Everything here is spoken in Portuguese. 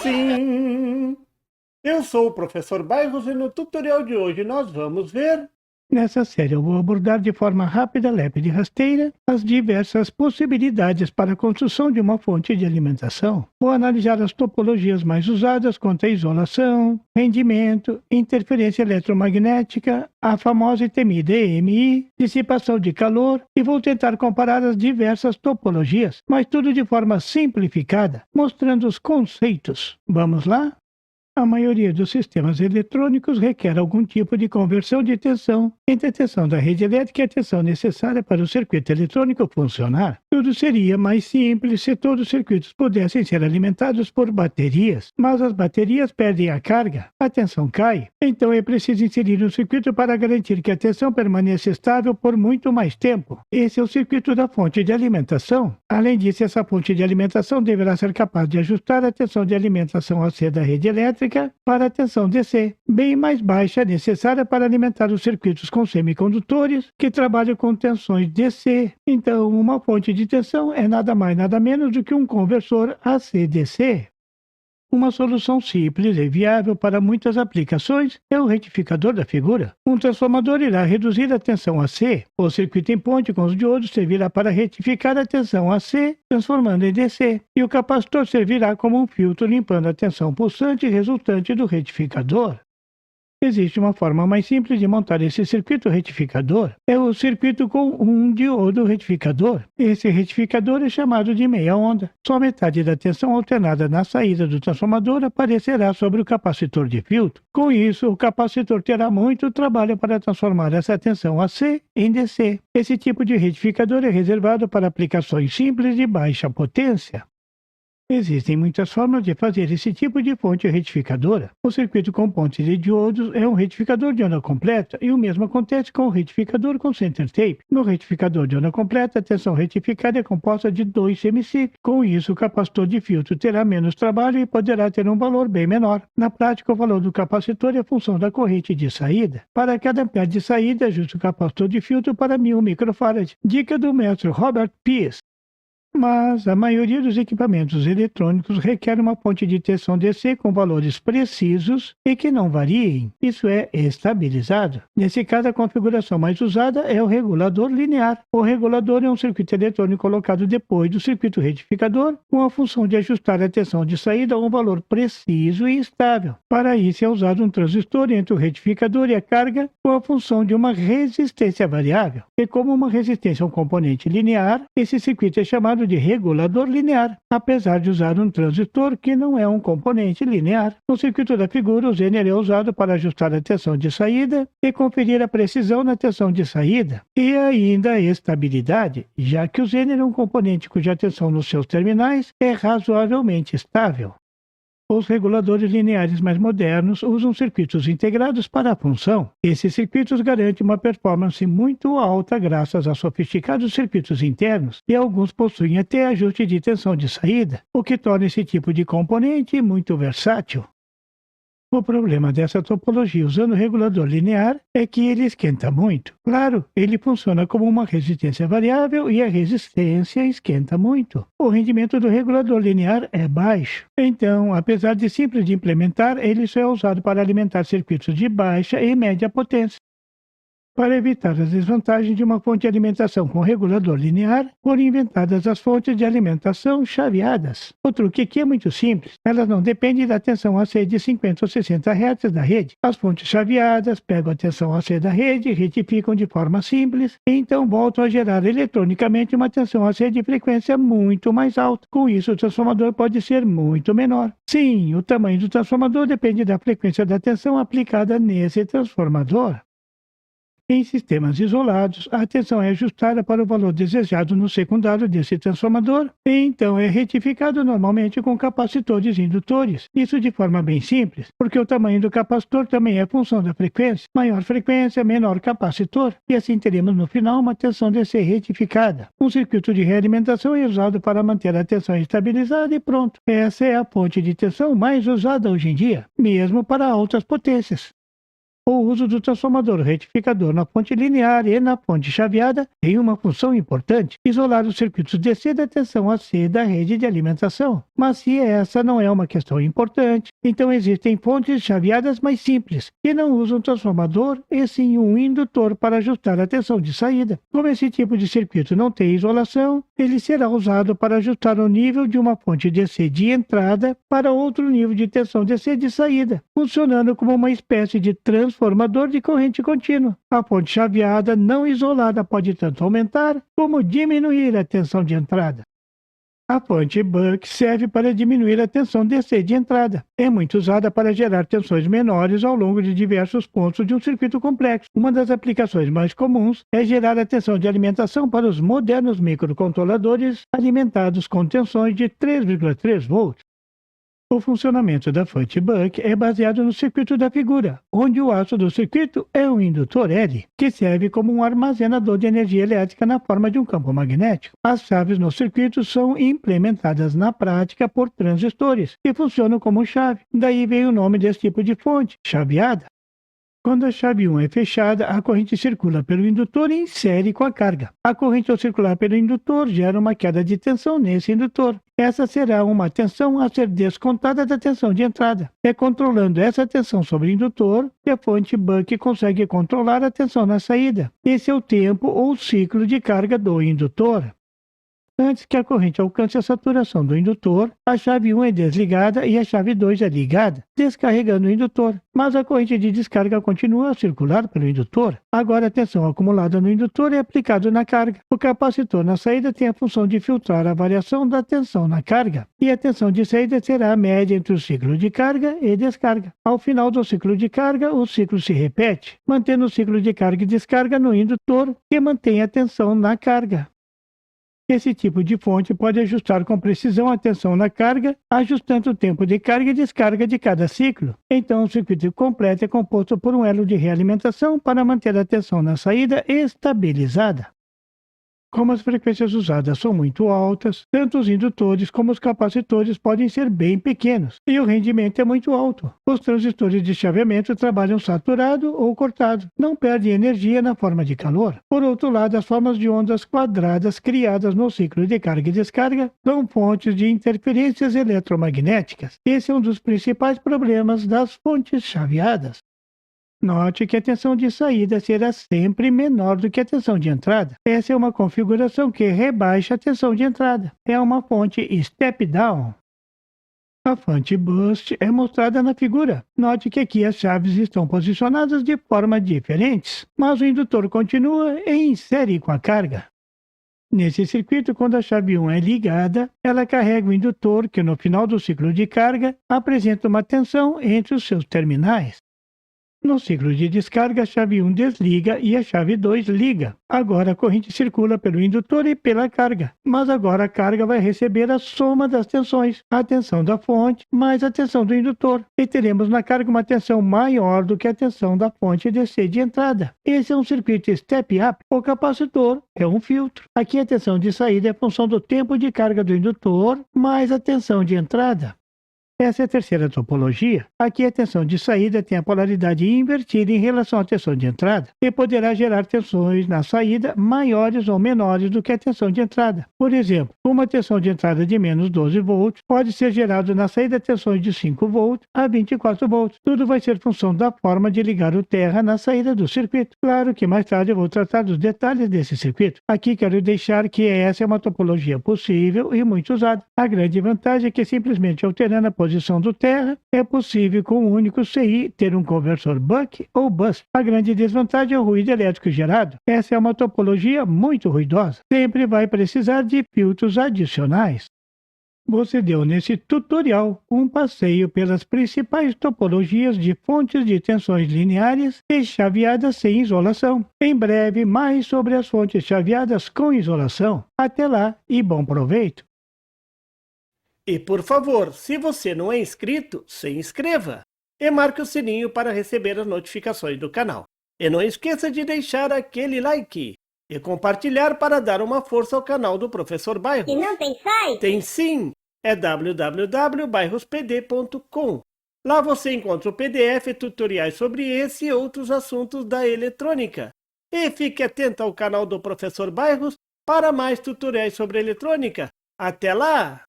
Sim, eu sou o professor Bairros e no tutorial de hoje nós vamos ver. Nessa série eu vou abordar de forma rápida, leve e rasteira as diversas possibilidades para a construção de uma fonte de alimentação. Vou analisar as topologias mais usadas quanto à isolação, rendimento, interferência eletromagnética, a famosa e temida EMI, dissipação de calor e vou tentar comparar as diversas topologias, mas tudo de forma simplificada, mostrando os conceitos. Vamos lá? A maioria dos sistemas eletrônicos requer algum tipo de conversão de tensão entre a tensão da rede elétrica e a tensão necessária para o circuito eletrônico funcionar. Tudo seria mais simples se todos os circuitos pudessem ser alimentados por baterias, mas as baterias perdem a carga, a tensão cai, então é preciso inserir um circuito para garantir que a tensão permaneça estável por muito mais tempo. Esse é o circuito da fonte de alimentação. Além disso, essa fonte de alimentação deverá ser capaz de ajustar a tensão de alimentação AC da rede elétrica para a tensão DC, bem mais baixa necessária para alimentar os circuitos com semicondutores que trabalham com tensões DC. Então, uma fonte de tensão é nada mais nada menos do que um conversor AC-DC. Uma solução simples e viável para muitas aplicações é o retificador da figura. Um transformador irá reduzir a tensão AC. O circuito em ponte com os diodos servirá para retificar a tensão AC, transformando em DC. E o capacitor servirá como um filtro limpando a tensão pulsante resultante do retificador. Existe uma forma mais simples de montar esse circuito retificador. É o circuito com um diodo retificador. Esse retificador é chamado de meia onda. Só metade da tensão alternada na saída do transformador aparecerá sobre o capacitor de filtro. Com isso, o capacitor terá muito trabalho para transformar essa tensão AC em DC. Esse tipo de retificador é reservado para aplicações simples de baixa potência. Existem muitas formas de fazer esse tipo de fonte retificadora. O circuito com pontes de diodos é um retificador de onda completa e o mesmo acontece com o retificador com center tape. No retificador de onda completa, a tensão retificada é composta de dois semiciclos. Com isso, o capacitor de filtro terá menos trabalho e poderá ter um valor bem menor. Na prática, o valor do capacitor é a função da corrente de saída. Para cada ampere de saída, ajuste o capacitor de filtro para 1000 microfarad. Dica do mestre Robert Peace. Mas a maioria dos equipamentos eletrônicos requer uma fonte de tensão DC com valores precisos e que não variem, isso é, estabilizado. Nesse caso, a configuração mais usada é o regulador linear. O regulador é um circuito eletrônico colocado depois do circuito retificador, com a função de ajustar a tensão de saída a um valor preciso e estável. Para isso é usado um transistor entre o retificador e a carga, com a função de uma resistência variável. E como uma resistência é um componente linear, esse circuito é chamado de regulador linear, apesar de usar um transistor que não é um componente linear. No circuito da figura, o zener é usado para ajustar a tensão de saída e conferir a precisão na tensão de saída, e ainda a estabilidade, já que o zener é um componente cuja tensão nos seus terminais é razoavelmente estável. Os reguladores lineares mais modernos usam circuitos integrados para a função. Esses circuitos garantem uma performance muito alta graças a sofisticados circuitos internos e alguns possuem até ajuste de tensão de saída, o que torna esse tipo de componente muito versátil. O problema dessa topologia usando o regulador linear é que ele esquenta muito. Claro, ele funciona como uma resistência variável e a resistência esquenta muito. O rendimento do regulador linear é baixo. Então, apesar de simples de implementar, ele só é usado para alimentar circuitos de baixa e média potência. Para evitar as desvantagens de uma fonte de alimentação com regulador linear, foram inventadas as fontes de alimentação chaveadas. O truque aqui é muito simples. Elas não dependem da tensão AC de 50 ou 60 Hz da rede. As fontes chaveadas pegam a tensão AC da rede, retificam de forma simples e então voltam a gerar eletronicamente uma tensão AC de frequência muito mais alta. Com isso, o transformador pode ser muito menor. Sim, o tamanho do transformador depende da frequência da tensão aplicada nesse transformador. Em sistemas isolados, a tensão é ajustada para o valor desejado no secundário desse transformador e então é retificado normalmente com capacitores indutores. Isso de forma bem simples, porque o tamanho do capacitor também é função da frequência. Maior frequência, menor capacitor, e assim teremos no final uma tensão DC retificada. Um circuito de realimentação é usado para manter a tensão estabilizada e pronto. Essa é a fonte de tensão mais usada hoje em dia, mesmo para altas potências. O uso do transformador retificador na fonte linear e na fonte chaveada tem uma função importante: isolar os circuitos DC da tensão AC da rede de alimentação. Mas se essa não é uma questão importante, então existem fontes chaveadas mais simples, que não usam transformador e sim um indutor para ajustar a tensão de saída. Como esse tipo de circuito não tem isolação, ele será usado para ajustar o nível de uma fonte DC de entrada para outro nível de tensão DC de saída, funcionando como uma espécie de transformador de corrente contínua. A fonte chaveada não isolada pode tanto aumentar como diminuir a tensão de entrada. A fonte Buck serve para diminuir a tensão DC de entrada. É muito usada para gerar tensões menores ao longo de diversos pontos de um circuito complexo. Uma das aplicações mais comuns é gerar a tensão de alimentação para os modernos microcontroladores alimentados com tensões de 3,3 volts. O funcionamento da fonte Buck é baseado no circuito da figura, onde o aço do circuito é um indutor L, que serve como um armazenador de energia elétrica na forma de um campo magnético. As chaves no circuito são implementadas na prática por transistores, que funcionam como chave. Daí vem o nome desse tipo de fonte, chaveada. Quando a chave 1 é fechada, a corrente circula pelo indutor e insere com a carga. A corrente ao circular pelo indutor gera uma queda de tensão nesse indutor. Essa será uma tensão a ser descontada da tensão de entrada. É controlando essa tensão sobre o indutor que a fonte Buck consegue controlar a tensão na saída. Esse é o tempo ou ciclo de carga do indutor. Antes que a corrente alcance a saturação do indutor, a chave 1 é desligada e a chave 2 é ligada, descarregando o indutor. Mas a corrente de descarga continua a circular pelo indutor. Agora a tensão acumulada no indutor é aplicada na carga. O capacitor na saída tem a função de filtrar a variação da tensão na carga. E a tensão de saída será a média entre o ciclo de carga e descarga. Ao final do ciclo de carga, o ciclo se repete, mantendo o ciclo de carga e descarga no indutor, que mantém a tensão na carga. Esse tipo de fonte pode ajustar com precisão a tensão na carga, ajustando o tempo de carga e descarga de cada ciclo. Então, o circuito completo é composto por um elo de realimentação para manter a tensão na saída estabilizada. Como as frequências usadas são muito altas, tanto os indutores como os capacitores podem ser bem pequenos, e o rendimento é muito alto. Os transistores de chaveamento trabalham saturado ou cortado, não perdem energia na forma de calor. Por outro lado, as formas de ondas quadradas criadas no ciclo de carga e descarga são fontes de interferências eletromagnéticas. Esse é um dos principais problemas das fontes chaveadas. Note que a tensão de saída será sempre menor do que a tensão de entrada. Essa é uma configuração que rebaixa a tensão de entrada. É uma fonte step-down. A fonte boost é mostrada na figura. Note que aqui as chaves estão posicionadas de forma diferentes, mas o indutor continua em série com a carga. Nesse circuito, quando a chave 1 é ligada, ela carrega o indutor que no final do ciclo de carga apresenta uma tensão entre os seus terminais. No ciclo de descarga, a chave 1 desliga e a chave 2 liga. Agora a corrente circula pelo indutor e pela carga, mas agora a carga vai receber a soma das tensões, a tensão da fonte mais a tensão do indutor, e teremos na carga uma tensão maior do que a tensão da fonte DC de entrada. Esse é um circuito step-up. O capacitor é um filtro. Aqui a tensão de saída é função do tempo de carga do indutor mais a tensão de entrada. Essa é a terceira topologia. Aqui a tensão de saída tem a polaridade invertida em relação à tensão de entrada e poderá gerar tensões na saída maiores ou menores do que a tensão de entrada. Por exemplo, uma tensão de entrada de menos 12 volts pode ser gerada na saída tensões de 5 volts a 24 volts. Tudo vai ser função da forma de ligar o terra na saída do circuito. Claro que mais tarde eu vou tratar dos detalhes desse circuito. Aqui quero deixar que essa é uma topologia possível e muito usada. A grande vantagem é que simplesmente alterando a posição do terra, é possível com um único CI ter um conversor buck ou bust. A grande desvantagem é o ruído elétrico gerado. Essa é uma topologia muito ruidosa. Sempre vai precisar de filtros adicionais. Você deu nesse tutorial um passeio pelas principais topologias de fontes de tensões lineares e chaveadas sem isolação. Em breve, mais sobre as fontes chaveadas com isolação. Até lá e bom proveito! E por favor, se você não é inscrito, se inscreva e marque o sininho para receber as notificações do canal. E não esqueça de deixar aquele like e compartilhar para dar uma força ao canal do Professor Bairros. E não tem site? Tem sim, é www.bairrospd.com. Lá você encontra o PDF e tutoriais sobre esse e outros assuntos da eletrônica. E fique atento ao canal do Professor Bairros para mais tutoriais sobre eletrônica. Até lá!